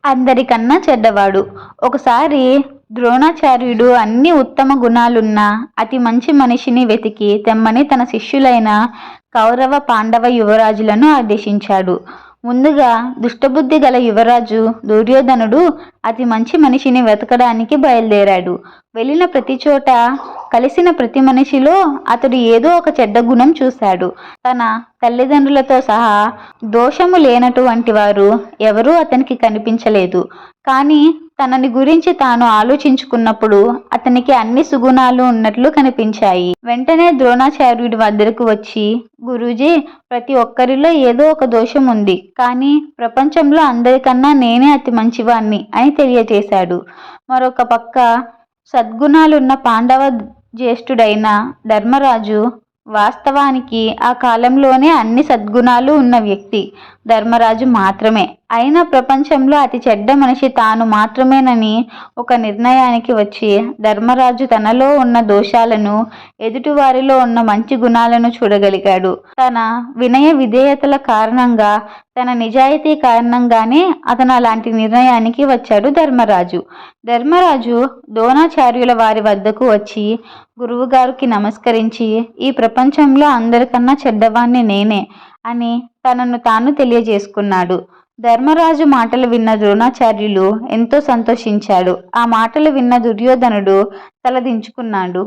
అందరికన్నా చెడ్డవాడు. ఒకసారి ద్రోణాచార్యుడు అన్ని ఉత్తమ గుణాలున్న అతి మంచి మనిషిని వెతికి తెమ్మని తన శిష్యులైన కౌరవ పాండవ యువరాజులను ఆదేశించాడు. ముందుగా దుష్టబుద్ధి గల యువరాజు దుర్యోధనుడు అతి మంచి మనిషిని వెతకడానికి బయలుదేరాడు. వెళ్ళిన ప్రతి చోట కలిసిన ప్రతి మనిషిలో అతడు ఏదో ఒక చెడ్డ గుణం చూశాడు. తన తల్లిదండ్రులతో సహా దోషము లేనటువంటి వారు ఎవరూ అతనికి కనిపించలేదు. కానీ తనని గురించి తాను ఆలోచించుకున్నప్పుడు అతనికి అన్ని సుగుణాలు ఉన్నట్లు కనిపించాయి. వెంటనే ద్రోణాచార్యుడి వద్దకు వచ్చి, గురూజీ, ప్రతి ఒక్కరిలో ఏదో ఒక దోషం ఉంది, కానీ ప్రపంచంలో అందరికన్నా నేనే అతి మంచివాణ్ణి అని తెలియజేశాడు. మరొక పక్క సద్గుణాలున్న పాండవ జ్యేష్ఠుడైన ధర్మరాజు వాస్తవానికి ఆ కాలంలోనే అన్ని సద్గుణాలు ఉన్న వ్యక్తి ధర్మరాజు మాత్రమే. అయినా ప్రపంచంలో అతి చెడ్డ మనిషి తాను మాత్రమేనని ఒక నిర్ణయానికి వచ్చి ధర్మరాజు తనలో ఉన్న దోషాలను, ఎదుటివారిలో ఉన్న మంచి గుణాలను చూడగలిగాడు. తన వినయ విధేయతల కారణంగా, తన నిజాయితీ కారణంగానే అతను అలాంటి నిర్ణయానికి వచ్చాడు ధర్మరాజు ద్రోణాచార్యుల వారి వద్దకు వచ్చి గురువుగారికి నమస్కరించి, ఈ ప్రపంచంలో అందరికన్నా చెడ్డవాణ్ణి నేనే అని తనను తాను తెలియజేసుకున్నాడు. ధర్మరాజు మాటలు విన్న ద్రోణాచార్యులు ఎంతో సంతోషించాడు. ఆ మాటలు విన్న దుర్యోధనుడు తలదించుకున్నాడు.